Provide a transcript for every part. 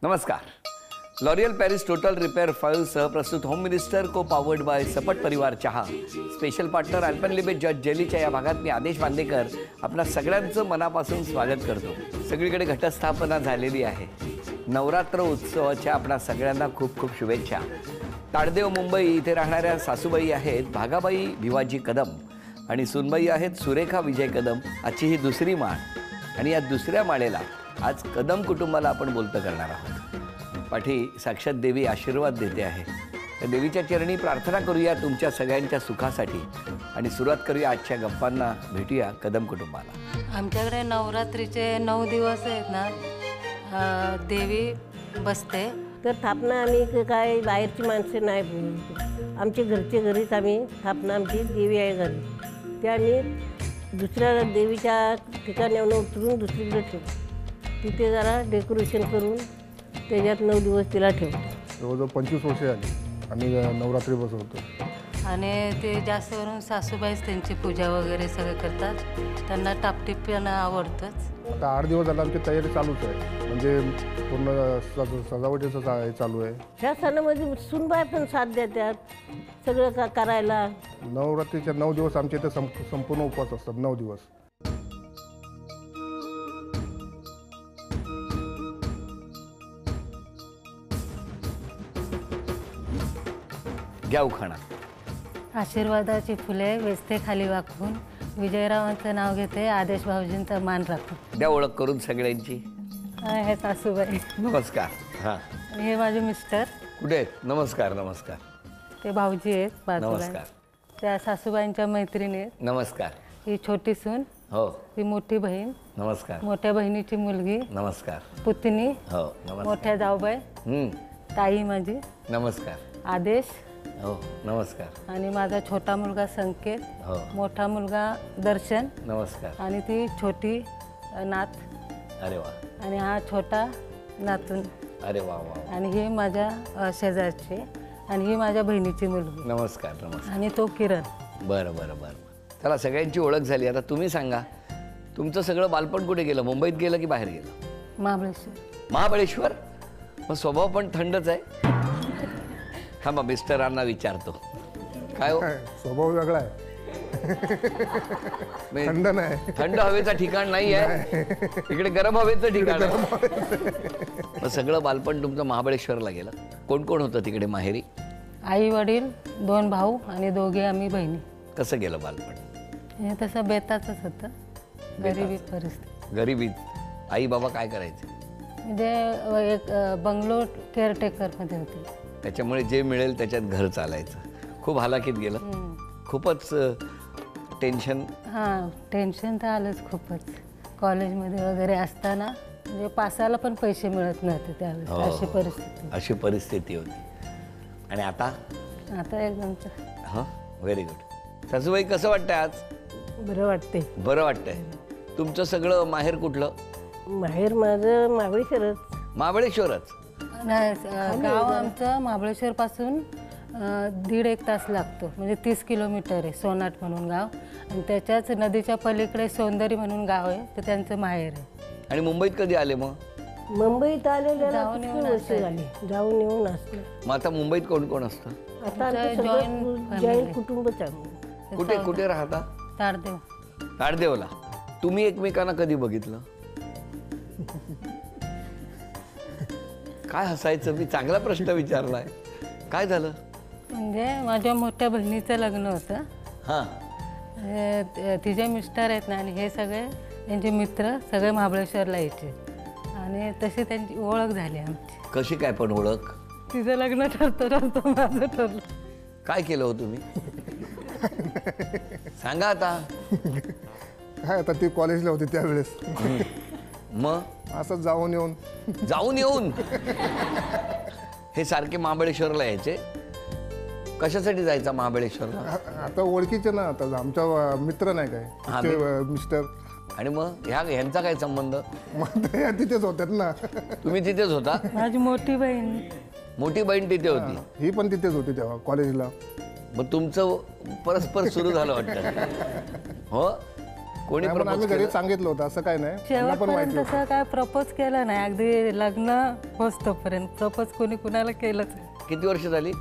नमस्कार। L'Oreal Paris total repair file सह प्रस्तुत होम मिनिस्टर को पावर्ड बाय सपट परिवार चहा स्पेशल पार्टनर अल्पनलिमिट जज जेलीच्या या भागात मी आदेश बांदेकर आपल्या सगळ्यांचं मनापासून स्वागत करतो। सगळीकडे घटस्थापना झालेली आहे। नवरात्र उत्सवाच्या आपल्या सगळ्यांना खूप खूप शुभेच्छा। ताडदेव मुंबई इथे राहणाऱ्या सासूबाई आहेत भागाबाई भिवाजी कदम आणि सुनबाई आहेत सुरेखा विजय कदम। आजची ही दुसरी माळ आणि या दुसऱ्या माळेला आज कदम कुटुंबाला आपण बोलतं करणार आहोत। पाठी साक्षात देवी आशीर्वाद देते आहे। त्या देवीच्या चरणी प्रार्थना करूया तुमच्या सगळ्यांच्या सुखासाठी आणि सुरुवात करूया आजच्या गप्पांना। भेटूया कदम कुटुंबाला। आमच्याकडे नवरात्रीचे 9 दिवस आहेत ना, देवी बसते। तर स्थापना आम्ही काय बाहेरची माणसं नाही बोलवत, आमच्या घरचे घरीच आम्ही स्थापना आमची देवी आहे घरी, ते आम्ही दुसऱ्या देवीच्या ठिकाणी उतरून दुसरीकडे ठेवतो। तिथे जरा डेकोरेशन करून त्याच्यात 9 दिवस तिला ठेवतो। जवळजवळ 25 वर्षे झाली आम्ही नवरात्री बसवतो आणि ते जास्त करून सासूबाईच त्यांची पूजा वगैरे सगळं करतात। त्यांना टापटिपणं आवडतंच। आता 8 दिवस झाला आमची तयारी चालूच आहे, म्हणजे पूर्ण सजावटीचं हे चालू आहे। ह्या सणामध्ये सुनबाई पण साथ देतात सगळं करायला। नवरात्रीच्या 9 दिवस आमच्या इथे संपूर्ण उपवास असतात। 9 दिवस घ्या उखाणा। आशीर्वादाची फुले वेचते खाली वाकून, विजयरावांचं नाव घेते, आदेश भाऊजींचा मान राखून। द्या ओळख करून सगळ्यांची। हे सासूबाई, नमस्कार। हां, आणि हे माझे मिस्टर। कुठे आहेत? नमस्कार नमस्कार। ते भाऊजी आहेत बाजूला। नमस्कार। त्या सासूबाईंच्या मैत्रिणी आहेत। नमस्कार। ही छोटी सून, हो ही मोठी बहीण, नमस्कार। मोठ्या बहिणीची मुलगी, नमस्कार। पुतणी, हो नमस्कार। मोठ्या जाऊबाई, ताई माझी, नमस्कार। आदेश, हो नमस्कार। आणि माझा छोटा मुलगा संकेत, हो मोठा मुलगा दर्शन, नमस्कार। आणि ती छोटी नात, अरे वा, आणि हा छोटा नातून, अरे वा वा वा। आणि ही माझ्या शेजारची, आणि ही माझ्या बहिणीची मुलगी, नमस्कार नमस्कार। आणि तो किरण। बरं बरं बरं, चला सगळ्यांची ओळख झाली। आता तुम्ही सांगा तुमचं सगळं बालपण कुठे गेलं? मुंबईत गेलं की बाहेर गेलं? महाबळेश्वर। महाबळेश्वर? मग स्वभाव पण थंडच आहे। हा मग मिस्टरांना विचारतो काय हो? स्वभाव वेगळा आहे, थंड नाही, थंड हवेचं ठिकाण नाही आहे इकडे, गरम हवेचं ठिकाण आहे। मग सगळं बालपण तुमचं महाबळेश्वरला गेलं। कोण कोण होतं तिकडे माहेरी? आई वडील, 2 भाऊ आणि 2 आम्ही बहिणी। कसं गेलं बालपण? हे तसं बेताचंच होतं, गरिबी परिस्थिती। गरिबीत आई बाबा काय करायचे? म्हणजे एक बंगलो केअरटेकरमध्ये होते, त्याच्यामुळे जे मिळेल त्याच्यात घर चालायचं। खूप हालाकीत गेलं, खूपच टेन्शन? हां, टेन्शन तर आलंच खूपच। कॉलेजमध्ये वगैरे असताना म्हणजे पासाला पण पैसे मिळत नव्हते त्यावेळेस, अशी परिस्थिती। अशी परिस्थिती होती। आणि आता? आता एकदम हां, व्हेरी गुड। सासूबाई कसं वाटतंय आज? बरं वाटते। बरं वाटतंय। तुमचं सगळं माहेर कुठलं? माहेर माझं महाबळेश्वरच। महाबळेश्वरच? नाही, गाव आमचं महाबळेश्वरपासून 1.5-1 तास लागतो, म्हणजे 30 किलोमीटर आहे। सोनाट म्हणून गाव, आणि त्याच्याच नदीच्या पलीकडे सौंदर्य म्हणून गाव आहे, तर त्यांचं माहेर आहे। आणि मुंबईत कधी आले मग? मुंबईत आलेल्या जाऊन येऊन वर्ष असायचं। झाली, जाऊन येऊन असलं। मग आता मुंबईत कोण कोण असतं? आता आमचं सगळं जॉईंट कुटुंबच आहे। कुठे कुठे राहता? ताडदेव। ताडदेवला? तुम्ही एकमेकांना कधी बघितलं? काय हसायचं? मी चांगला प्रश्न विचारलाय। काय झालं? म्हणजे माझ्या मोठ्या बहिणीचं लग्न होतं। हां, तिचे मिस्टर आहेत ना, आणि हे सगळे त्यांचे मित्र सगळे महाबळेश्वरला यायचे, आणि तशी त्यांची ओळख झाली आमची। कशी काय पण ओळख? तिचं लग्न ठरतं माझं ठरलं। काय केलं हो तुम्ही? सांगा आता। काय आता ती कॉलेजला होती त्यावेळेस, मग असं जाऊन येऊन जाऊन येऊन हे सारखे महाबळेश्वरला यायचे? कशासाठी जायचा महाबळेश्वरला? आता ओळखीचे ना, आता आमचा मित्र नाही काय ते मिस्टर, आणि मग ह्यांचा काय संबंध? मग ते तिथेच होत्यात ना। तुम्ही तिथेच होता? माझी मोठी बहीण, मोठी बहीण तिथे होती? ही पण तिथेच होती तेव्हा कॉलेजला। मग तुमचं परस्पर सुरू झालं वाटतं? हो, कोणी नाही, पण आम्ही प्रपोज घरी सांगितलं होतं असं काय नाही त्यांना पण शेवटपर्यंत माहिती तसं काय प्रपोज केलं नाही, अगदी लग्न होतोपर्यंत प्रपोज कोणी कुणाला केलंच नाही. किती वर्ष झाली?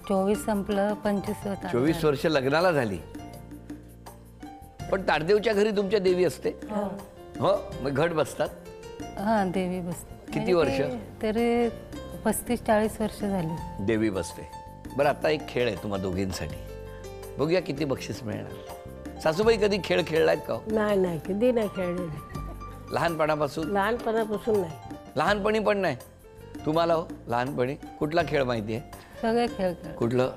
24 संपलं, 25 होता. 24 वर्ष लग्नाला झाली. पण ताडदेवच्या घरी तुमच्या देवी असते? हो, मग घट बसतात. हां, देवी बसते. किती वर्ष? तरी 35-40 वर्ष झाली देवी बसते. बरं, आता एक खेळ आहे तुम्हा दोघींसाठी. बघूया किती बक्षीस मिळणार. सासूबाई कधी खेळ खेळलायत का? नाही नाही कधी नाही खेळले. लहानपणापासून? लहानपणापासून नाही. लहानपणी पण नाही? तुम्हाला हो लहानपणी कुठला खेळ माहिती आहे? सगळे खेळ खेळ, कुठलं?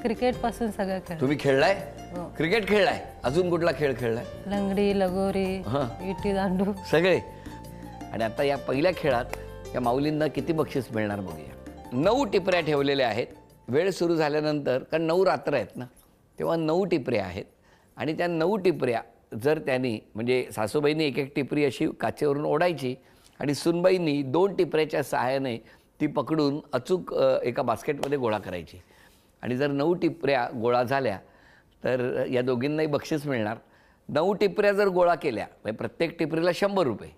क्रिकेट पासून सगळं खेळ. तुम्ही खेळलाय? हो. क्रिकेट खेळलाय? अजून कुठला खेळ खेळलाय? लंगडी, लगोरी, हां. विटी दांडू. सगळे. आणि आता या पहिल्या खेळात या माऊलींना किती बक्षीस मिळणार बघूया. 9 टिपऱ्या ठेवलेल्या आहेत. वेळ सुरू झाल्यानंतर, कारण 9 रात्र आहेत ना, तेव्हा 9 टिपऱ्या आहेत. आणि त्या 9 टिपऱ्या जर त्यांनी, म्हणजे सासूबाईंनी एक टिपरी अशी काचेवरून ओढायची आणि सुनबाईंनी 2 टिपऱ्याच्या सहाय्याने ती पकडून अचूक एका बास्केटमध्ये गोळा करायची. आणि जर 9 टिपऱ्या गोळा झाल्या तर या दोघींनाही बक्षीस मिळणार. 9 टिपऱ्या जर गोळा केल्या, म्हणजे प्रत्येक टिपरीला 100 रुपये,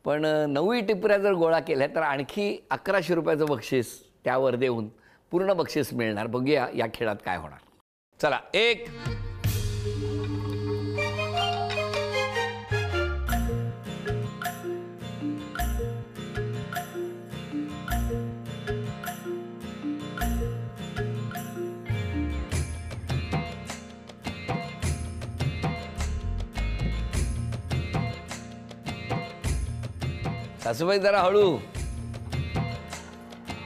पण 9 टिपऱ्या जर गोळा केल्या तर आणखी 1100 रुपयाचं बक्षीस त्यावर देऊन पूर्ण बक्षीस मिळणार. बघूया या खेळात काय होणार. चला, 1 सासूबाई जरा हळू.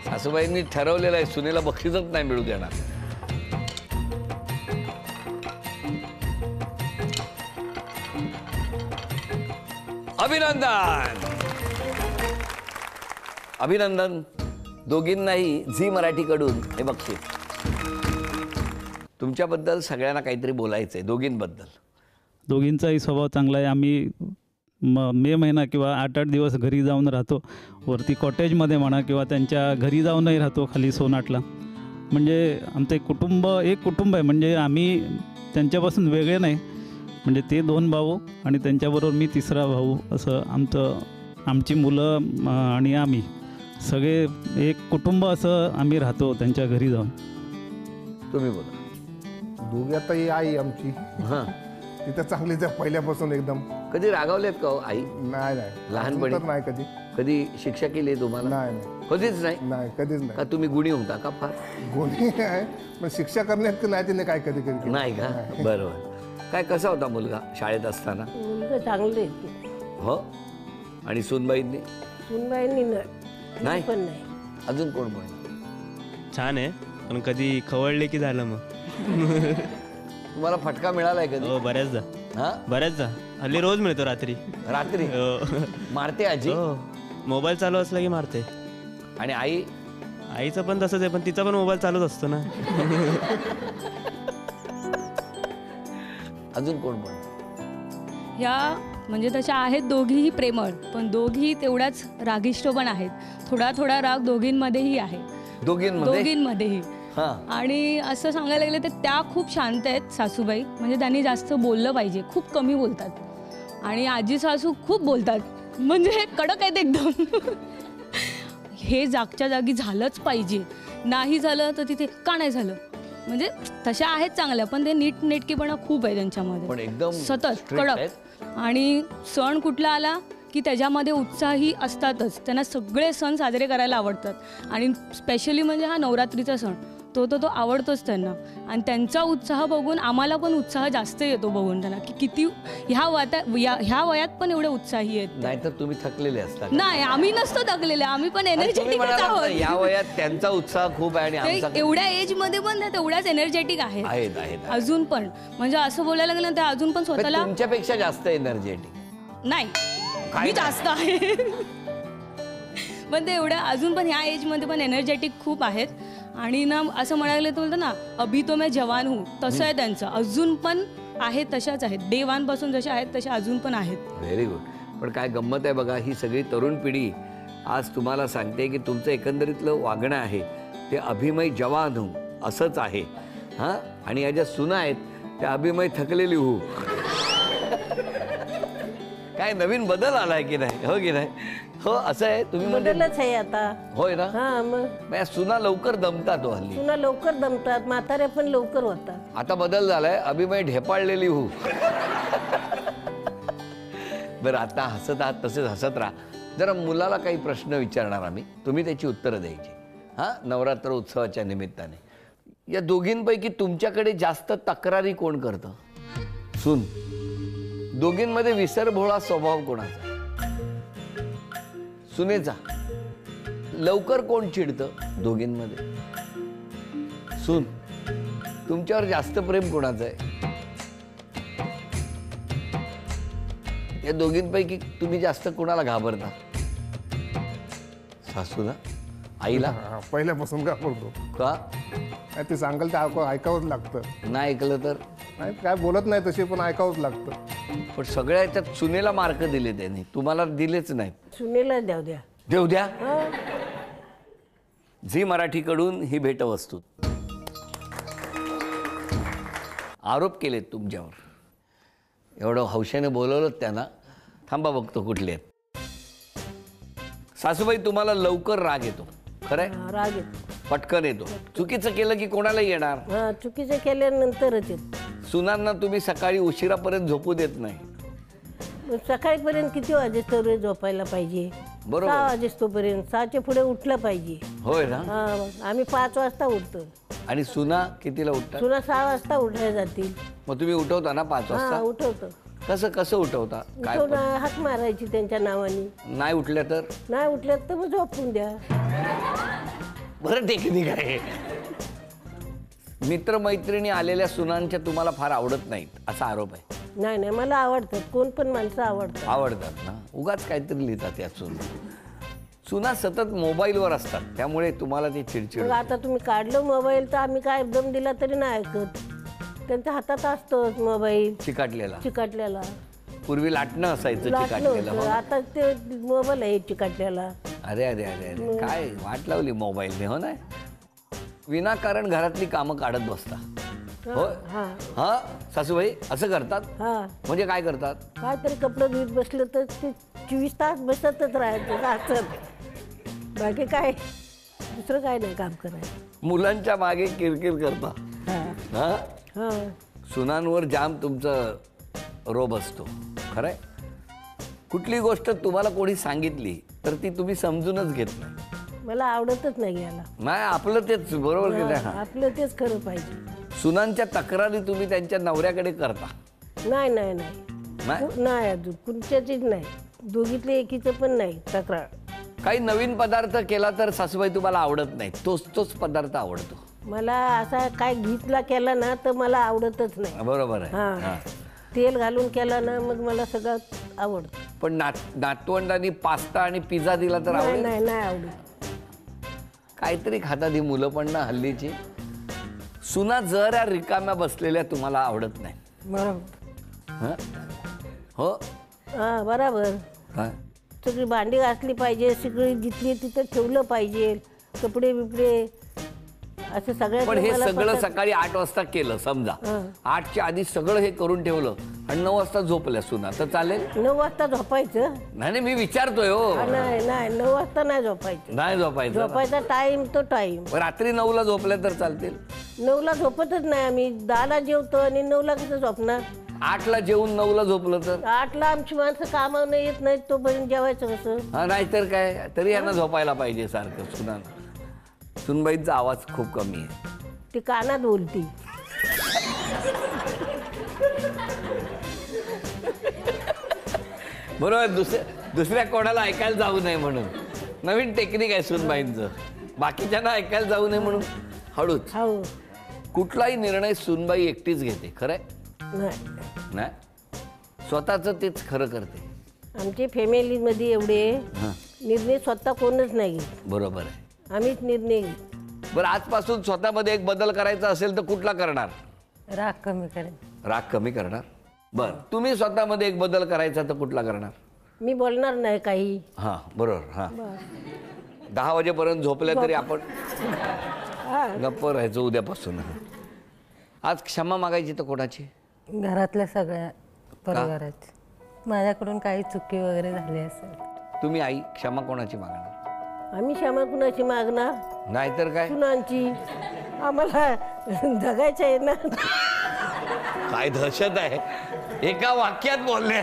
सासूबाईंनी ठरवलेलं आहे सुनेला बक्षीसच नाही मिळू देणार. अभिनंदन, अभिनंदन दोघींनाही झी मराठीकडून हे बक्षीस. तुमच्याबद्दल सगळ्यांना काहीतरी बोलायचंय, दोघींबद्दल. दोघींचाही स्वभाव चांगला आहे. आम्ही मे महिना किंवा 8-8 दिवस घरी जाऊन राहतो, वरती कॉटेजमध्ये म्हणा किंवा त्यांच्या घरी जाऊनही राहतो खाली सोनाटला. म्हणजे आमचं एक कुटुंब आहे. म्हणजे आम्ही त्यांच्यापासून वेगळे नाही. म्हणजे ते 2 भाऊ आणि त्यांच्याबरोबर मी 3रा भाऊ, असं आमची मुलं आणि आम्ही सगळे एक कुटुंब असं आम्ही राहतो त्यांच्या घरी जाऊन. तुम्ही बोला. दोघी आता ही आई आमची हां, तिथं चांगलीच आहे पहिल्यापासून एकदम. कधी रागावलेत का हो आई? नाही नाही लहानपणी? अजून तर नाही कधी. कधी शिक्षा केली आहे तुम्हाला? नाही नाही कधीच नाही. नाही कधीच का नाही. तुम्ही गुणी होता का फार? कोणी आहे पण शिक्षा करण्यात नाही तिने काय कधी कधी केलं. नाही का? बरोबर. काय, कसा होता मुलगा शाळेत असताना? मुलगा चांगले आहेत. हो. आणि सुनबाईंनी? सुनबाईंनी नाही? पण नाही. अजून कोण कोण? छान आहे, पण कधी खवळले की झालं मग. तुम्हाला फटका मिळालाय कधी? हो, बऱ्याचदा. हा, बऱ्याचदा. हल्ली रोज मिळतो रात्री. रात्री हो. मारते आजी? हो, मोबाईल चालू असला की मारते. आणि आई? आईचं पण तसंच आहे, पण तिचा पण मोबाईल चालूच असतो ना. अजून कोण कोण? ह्या म्हणजे तशा आहेत दोघीही प्रेमळ, पण दोघी तेवढ्याच रागिष्ट पण आहेत. थोडा थोडा राग दोघींमध्येही आहे. दोघींमध्येही. आणि असं सांगायला गेलं तर त्या खूप शांत आहेत सासूबाई. म्हणजे त्यांनी जास्त बोललं पाहिजे, खूप कमी बोलतात. आणि आजी सासू खूप बोलतात, म्हणजे कडक आहेत एकदम. हे जागच्या जागी झालंच पाहिजे, नाही झालं तर तिथे का नाही झालं. म्हणजे तशा आहेत चांगल्या, पण ते नीटनेटकेपणा खूप आहे त्यांच्यामध्ये. पण एकदम सतत कडक. आणि सण कुठला आला की त्याच्यामध्ये उत्साही असतातच. त्यांना सगळे सण साजरे करायला आवडतात. आणि स्पेशली म्हणजे हा नवरात्रीचा सण तो आवडतोच त्यांना. आणि त्यांचा उत्साह बघून आम्हाला पण उत्साह जास्त येतो बघून त्यांना, की किती ह्या वयात पण एवढे उत्साही आहेत. नाहीतर तुम्ही थकलेले असता? नाही, आम्ही नसतो थकलेले, आम्ही पण एनर्जेटिकच आहोत. या वयात त्यांचा उत्साह खूप आहे आणि ते एवढ्या एज मध्ये पण तेवढ्याच एनर्जेटिक आहेत अजून पण. म्हणजे असं बोलायला गेलं तर अजून पण स्वतःला तुमच्यापेक्षा जास्त एनर्जेटिक नाही, मी जास्त आहे. पण ते एवढ्या अजून पण ह्या एजमध्ये पण एनर्जेटिक खूप आहेत. आणि ना असं म्हणायला गेलं तर बोलतं ना, अभी तो मैं जवान हूँ, तसं आहे त्यांचं. अजून पण आहेत, तशाच आहेत. डे 1 पासून जशा आहेत तशा अजून पण आहेत. Very good. पण काय गंमत आहे बघा, ही सगळी तरुण पिढी आज तुम्हाला सांगते की तुमचं एकंदरीतलं वागणं आहे ते अभिमय जवान हूँ असंच आहे. हां, आणि या ज्या सुना आहेत त्या अभिमय थकलेली हूँ. काय नवीन बदल आलाय की नाही? हो की नाही? हो असं आहे तुम्ही म्हणजे बदलच आहे आता. होय ना? हा मग मग या सुना लवकर दमतात हो हल्ली. पुन्हा लवकर दमतात, म्हाताऱ्या पण लवकर होतात. आता बदल झालाय, अभिमय ढेपाळलेली हो. बरं आता हसत आहात तसेच हसत राहा. जरा मुलाला काही प्रश्न विचारणार आम्ही, तुम्ही त्याची उत्तरं द्यायची. हां, नवरात्र उत्सवाच्या निमित्ताने या दोघींपैकी तुमच्याकडे जास्त तक्रारी कोण करतं? सून. दोघींमध्ये विसरभोळा स्वभाव कोणाचा? सुनेचा. लवकर कोण चिडतं दोघींमध्ये? सून. तुमच्यावर जास्त प्रेम कोणाचं आहे? या दोघींपैकी तुम्ही जास्त कोणाला घाबरता? सासूला? आईला? पहिल्यापासून का बोलतो? का? नाही ते सांगाल ते ऐकावंच लागतं. नाही ऐकलं तर? नाही काय बोलत नाही तसे, पण ऐकावंच लागतं. पण सगळ्या याच्यात सुनेला मार्क दिले त्यांनी, तुम्हाला दिलेच नाहीत. सुनेला द्याव द्या. देऊ द्या. झी मराठीकडून ही भेटवस्तू. आरोप केलेत तुमच्यावर. एवढं हौशेने बोलवलं त्यांना. थांबा बघतो कुठले आहेत. सासूबाई तुम्हाला लवकर राग येतो, खरंय? राग येतो, पटकन येतो. चुकीचं केलं की कोणालाही येणार. हा चुकीचं केल्यानंतरच येत. सुनांना तुम्ही सकाळी उशिरापर्यंत झोपू देत नाही. सकाळीपर्यंत किती वाजेस्तोपर्यंत झोपायला पाहिजे? बरोबर. 6 वाजेस्तोपर्यंत. 6च्या पुढे उठलं पाहिजे. होय ना? हा आम्ही 5 वाजता उठतो. आणि सुना कितीला उठतात? सुना 6 वाजता उठायला जातील. मग तुम्ही उठवता ना 5 हा वाजता? उठवतो. कसं कसं उठवता? काय उठवून हाक मारायची त्यांच्या नावाने. नाही उठल्या तर? नाही उठल्यात तर मग झोपून द्या. बरं टेक्निक आहे. मित्रमैत्रिणी आलेल्या सुनांच्या तुम्हाला फार आवडत नाहीत असा आरोप आहे. नाही नाही मला आवडतात. कोण पण माणसं आवडतात. आवडतात ना? उगाच काहीतरी लिहितात या सुना सतत मोबाईलवर असतात, त्यामुळे तुम्हाला ते चिडचिड मग होते. आता तुम्ही काढलं मोबाईल तर आम्ही काय दम दिला तरी नाही ऐकत. त्यांच्या हातात असतोच मोबाईल चिकाटलेला. चिकाटलेला. पूर्वी लाटणं असायचं लाटलं चिकाटलेलं. होतं. हो ना? आता ते मोबाईल आहे चिकाटलेला. अरे अरे अरे अरे काय वाट लावली मोबाईलने, हो ना? विनाकारण घरातली कामं काढत बसता. हो हा हा सासूबाई असं करतात? हा म्हणजे काय करतात? काहीतरी कपडे धुत बसलं तर ते 24 तास बसतच राहायचं असं. बाकी काय दुसरं काय नाही काम करायचं. मुलांच्या मागे किरकिर करता. हा हा हा सुनांवर जाम तुमचं रोब असतो, खरंय? कुठली गोष्ट तुम्हाला कोणी सांगितली तर ती तुम्ही समजूनच घेत नाही. मला आवडतच नाही घ्यायला. नाही आपलं तेच बरोबर की नाही? हा. आपलं तेच खरं पाहिजे. सुनांच्या तक्रारी तुम्ही त्यांच्या नवऱ्याकडे करता? नाही नाही नाही नाही? नाही अजून कुणच्याचीच नाही. दोघीतले एकीचं पण नाही तक्रार. काही नवीन पदार्थ केला तर सासूबाई तुम्हाला आवडत नाही, तोच पदार्थ आवडतो. मला असा काय घितला केला ना तर मला आवडतच नाही. बरोबर आहे. हा हा. तेल घालून केला ना मग मला सगळं आवडतं. पण नातवंडांनी पास्ता आणि पिझ्झा दिला तर नाही आवडेल? नाही नाही आवडत. काहीतरी खातात ही मुलं पण ना हल्लीची. सुना जरा रिकाम्या बसलेल्या तुम्हाला आवडत नाही. बरोबर. हं? हो हा बरोबर. हा. सगळी भांडी घासली पाहिजे, सगळी जिथली तिथं ठेवलं पाहिजे, कपडे बिपडे असं सगळ्यात पण हे मला सगळं पसंत- सकाळी 8 वाजता केलं समजा, हं. 8च्या आधी सगळं हे करून ठेवलं आणि 9 वाजता झोपल्या सुना तर चालेल? 9 वाजता झोपायचं. नाही मी विचारतोय हो. नाही नाही 9 वाजता नाही झोपायचं. नाही झोपायचं. झोपायचा टाइम तो टाइम. रात्री 9ला झोपल्या तर चालतील? 9ला झोपतच नाही आम्ही. 10ला जेवतो आणि 9ला कसं झोपणार? 8ला जेवून 9ला झोपलं तर? 8ला आमची माणसं कामावर येत नाहीत तोपर्यंत जेवायचं कसं? हा नाहीतर काय, तरी यांना झोपायला पाहिजे सारखं. सुनबाईचा आवाज खूप कमी आहे. ती कानात बोलती. बरोबर. दुसऱ्या कोणाला ऐकायला जाऊ नये म्हणून नवीन टेक्निक आहे सुनबाईंचं. बाकीच्यांना ऐकायला जाऊ नये म्हणून हळूच. हो कुठलाही निर्णय सुनबाई एकटीच घेते, खरंय? नाही. नाही स्वतःचं तेच खरं करते. आमच्या फॅमिलीमध्ये एवढे निर्णय स्वतः कोणच नाही घेत. बरोबर आहे. आम्हीच निर्णय घेतो. बरं आजपासून स्वतःमध्ये एक बदल करायचा असेल तर कुठला करणार? राग कमी करेन. राग कमी करणार. बरं तुम्ही स्वतःमध्ये एक बदल करायचा तर कुठला करणार? मी बोलणार नाही काही. हां बरोबर. हां 10 वाजेपर्यंत झोपल्या तरी आपण गप्प राहायचं उद्यापासून. आज क्षमा मागायची तर कोणाची? घरातल्या सगळ्या परिवाराची. माझ्याकडून काही चुकी वगैरे झाली असेल. तुम्ही आई क्षमा कोणाची मागणार? आम्ही क्षमा कुणाची मागणार? नाहीतर काय? सुनांची. आम्हाला जगायचं आहे ना. काय दहशत आहे. एका वाक्यात बोलल्या,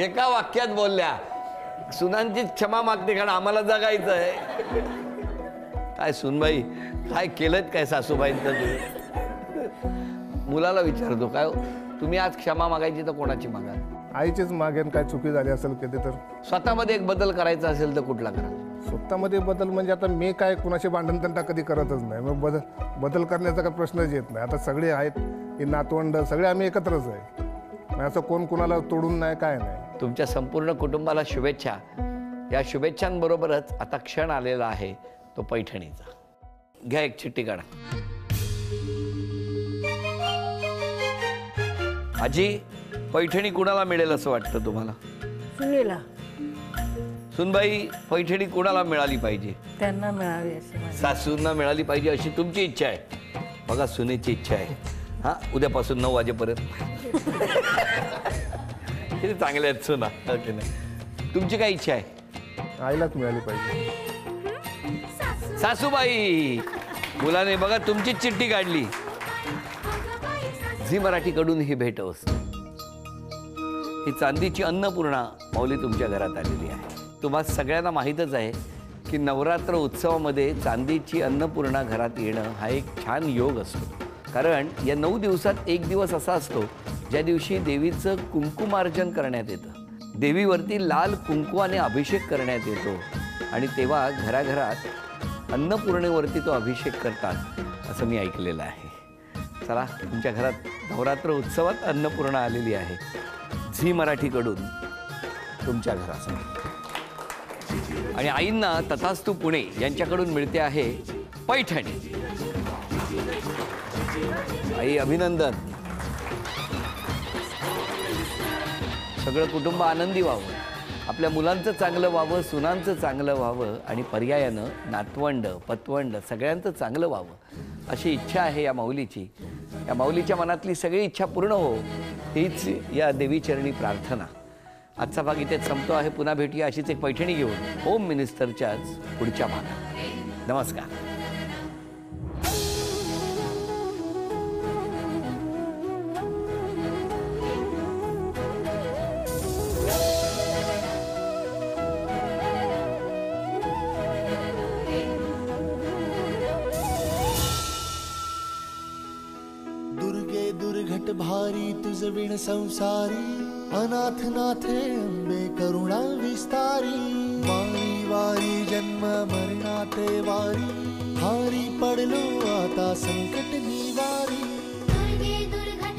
एका वाक्यात बोलल्या. सुनांची क्षमा मागते कारण आम्हाला जगायचं आहे. काय सुनबाई, काय केलं काय सासूबाईंचं? मुलाला विचारतो काय तुम्ही आज क्षमा मागायची तर कोणाची मागा? आईचीच मागेन. काय चुकी झाली असेल कधी तर. स्वतःमध्ये एक बदल करायचा असेल तर कुठला करा? स्वतःमध्ये बदल म्हणजे आता मी काय कुणाशी भांडण तंटा कधी करतच नाही. मग बदल करण्याचा काही प्रश्नच येत नाही. आता सगळे आहेत, ही नातवंड सगळे आम्ही एकत्रच आहे. मग असं कोण कुणाला तोडून नाही, काय नाही. तुमच्या संपूर्ण कुटुंबाला शुभेच्छा. या शुभेच्छांबरोबरच आता क्षण आलेला आहे तो पैठणीचा. घ्या एक चिठ्ठी काढा. आजी, पैठणी कुणाला मिळेल असं वाटतं तुम्हाला? सुनेला. सुनबाई, पैठणी कुणाला मिळाली पाहिजे? त्यांना मिळावी अशी माझी. सासूंना मिळाली पाहिजे अशी तुमची इच्छा आहे. बघा सुनेची इच्छा आहे. हा, उद्यापासून 9 वाजेपर्यंत. किती चांगले आहेत सुना. ओके नाही, तुमची काय इच्छा आहे? आईलाच मिळाली पाहिजे. सासूबाई, मुलाने बघा तुमची चिठ्ठी काढली. झी मराठीकडून ही भेट असते. ही चांदीची अन्नपूर्णा माऊली तुमच्या घरात आलेली आहे. तुम्हा सगळ्यांना माहीतच आहे की नवरात्र उत्सवामध्ये चांदीची अन्नपूर्णा घरात येणं हा एक छान योग असतो. कारण या 9 दिवसात एक दिवस असा असतो ज्या दिवशी देवीचं कुंकुमार्जन करण्यात येतं. देवीवरती लाल कुंकवाने अभिषेक करण्यात येतो आणि तेव्हा घराघरात अन्नपूर्णेवरती तो अभिषेक करतात असं मी ऐकलेलं आहे. चला, तुमच्या घरात नवरात्र उत्सवात अन्नपूर्णा आलेली आहे. झी मराठीकडून तुमच्या घरासाठी. आणि आईंना तथास्तु पुणे यांच्याकडून मिळते आहे पैठणी. आई, अभिनंदन. सगळं कुटुंब आनंदी व्हावं, आपल्या मुलांचं चांगलं व्हावं, सुनांचं चांगलं व्हावं आणि पर्यायानं नातवंड पतवंड सगळ्यांचं चांगलं व्हावं अशी इच्छा आहे या माऊलीची. या माऊलीच्या मनातली सगळी इच्छा पूर्ण हो हीच या देवीचरणी प्रार्थना. आजचा भाग इथेच संपतो आहे. पुन्हा भेटूया अशीच एक पैठणी घेऊन होम मिनिस्टरच्याच पुढच्या भागात. नमस्कार. दुर्गे दुर्घट भारी तुझ विण संसारी, अनाथ नाथे अंबे करुणा विस्तारी. वारी वारी जन्म मरणाते वारी, हारी पडलो आता संकट निवारी. दुर्गे दुर्घट